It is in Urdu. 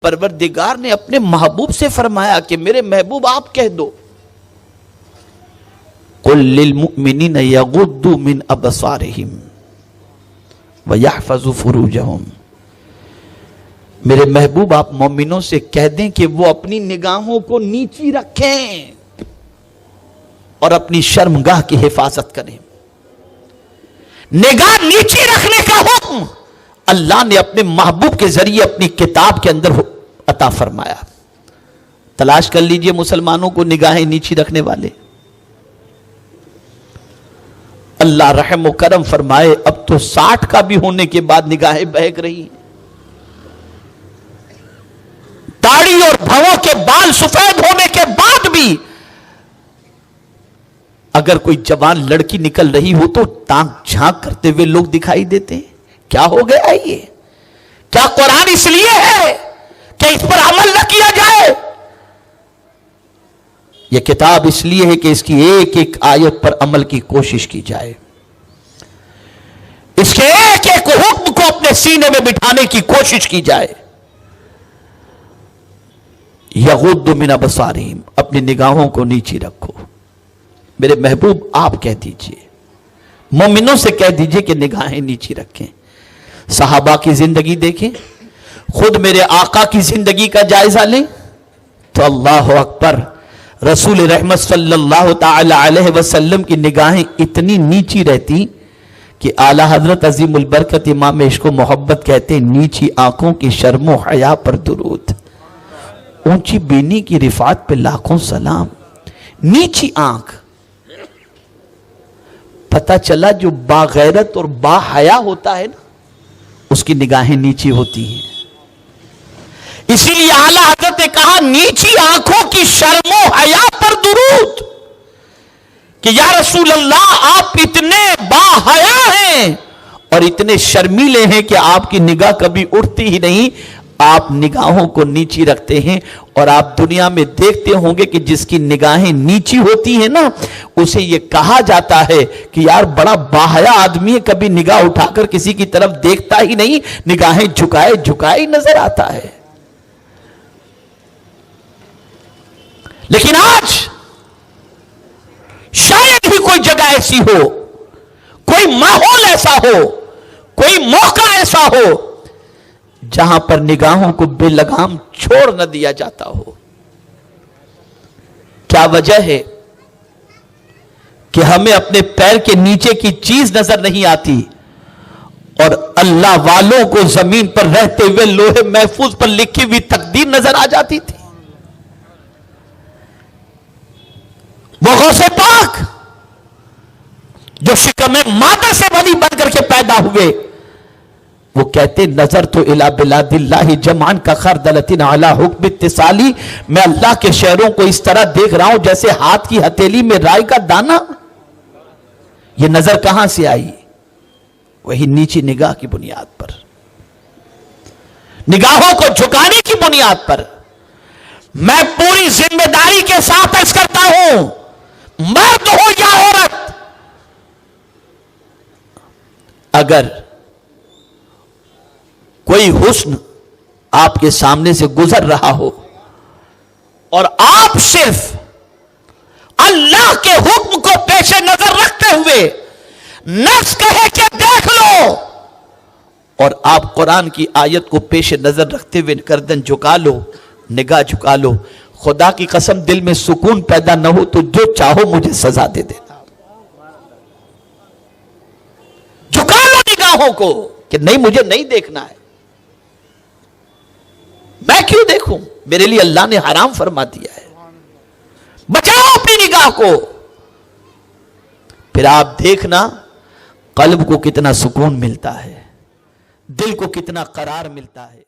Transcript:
پروردگار نے اپنے محبوب سے فرمایا کہ میرے محبوب آپ کہہ دو قل للمؤمنین یغضوا من ابصارہم ویحفظوا فروجہم، میرے محبوب آپ مومنوں سے کہہ دیں کہ وہ اپنی نگاہوں کو نیچی رکھیں اور اپنی شرمگاہ کی حفاظت کریں۔ نگاہ نیچی رکھنے کا حکم اللہ نے اپنے محبوب کے ذریعے اپنی کتاب کے اندر عطا فرمایا۔ تلاش کر لیجئے مسلمانوں کو نگاہیں نیچی رکھنے والے۔ اللہ رحم و کرم فرمائے اب تو 60 کا بھی ہونے کے بعد نگاہیں بہک رہی ہیں، داڑھی اور بھووں کے بال سفید ہونے کے بعد بھی اگر کوئی جوان لڑکی نکل رہی ہو تو تانک جھانک کرتے ہوئے لوگ دکھائی دیتے ہیں۔ کیا ہو گیا یہ؟ کیا قرآن اس لیے ہے کہ اس پر عمل نہ کیا جائے؟ یہ کتاب اس لیے ہے کہ اس کی ایک ایک آیت پر عمل کی کوشش کی جائے، اس کے ایک ایک حکم کو اپنے سینے میں بٹھانے کی کوشش کی جائے۔ یغض من ابصارہم، اپنی نگاہوں کو نیچی رکھو۔ میرے محبوب آپ کہہ دیجئے، مومنوں سے کہہ دیجئے کہ نگاہیں نیچی رکھیں۔ صحابہ کی زندگی دیکھیں، خود میرے آقا کی زندگی کا جائزہ لیں تو اللہ اکبر، رسول رحمت صلی اللہ تعالی علیہ وسلم کی نگاہیں اتنی نیچی رہتی کہ اعلیٰ حضرت عظیم البرکت امام عشق و محبت کہتے ہیں نیچی آنکھوں کی شرم و حیا پر درود، اونچی بینی کی رفعت پہ لاکھوں سلام۔ نیچی آنکھ، پتہ چلا جو باغیرت اور با حیا ہوتا ہے نا اس کی نگاہیں نیچی ہوتی ہیں۔ اسی لیے اعلیٰ حضرت نے کہا نیچی آنکھوں کی شرم و حیا پر درود، کہ یا رسول اللہ آپ اتنے با حیا ہیں اور اتنے شرمیلے ہیں کہ آپ کی نگاہ کبھی اٹھتی ہی نہیں، آپ نگاہوں کو نیچی رکھتے ہیں۔ اور آپ دنیا میں دیکھتے ہوں گے کہ جس کی نگاہیں نیچی ہوتی ہیں نا اسے یہ کہا جاتا ہے کہ یار بڑا باحیا آدمی ہے، کبھی نگاہ اٹھا کر کسی کی طرف دیکھتا ہی نہیں، نگاہیں جھکائے جھکائے ہی نظر آتا ہے۔ لیکن آج شاید ہی کوئی جگہ ایسی ہو، کوئی ماحول ایسا ہو، کوئی موقع ایسا ہو جہاں پر نگاہوں کو بے لگام چھوڑ نہ دیا جاتا ہو۔ کیا وجہ ہے کہ ہمیں اپنے پیر کے نیچے کی چیز نظر نہیں آتی اور اللہ والوں کو زمین پر رہتے ہوئے لوہے محفوظ پر لکھی ہوئی تقدیر نظر آ جاتی تھی؟ وہ غوث پاک جو شکم مادہ سے ولی بن کر کے پیدا ہوئے، وہ کہتے نظر تو الی بلاد اللہ جمعن کا خردلۃ علی حکم اتصالی، میں اللہ کے شہروں کو اس طرح دیکھ رہا ہوں جیسے ہاتھ کی ہتھیلی میں رائی کا دانہ۔ یہ نظر کہاں سے آئی؟ وہی نیچی نگاہ کی بنیاد پر، نگاہوں کو جھکانے کی بنیاد پر۔ میں پوری ذمہ داری کے ساتھ عرض کرتا ہوں، مرد ہو یا عورت، اگر کوئی حسن آپ کے سامنے سے گزر رہا ہو اور آپ صرف اللہ کے حکم کو پیش نظر رکھتے ہوئے نفس کہے کہ دیکھ لو، اور آپ قرآن کی آیت کو پیش نظر رکھتے ہوئے گردن جھکا لو، نگاہ جھکا لو، خدا کی قسم دل میں سکون پیدا نہ ہو تو جو چاہو مجھے سزا دے دینا۔ جھکا لو نگاہوں کو کہ نہیں مجھے نہیں دیکھنا ہے، میں کیوں دیکھوں؟ میرے لیے اللہ نے حرام فرما دیا ہے۔ بچاؤ اپنی نگاہ کو، پھر آپ دیکھنا قلب کو کتنا سکون ملتا ہے، دل کو کتنا قرار ملتا ہے۔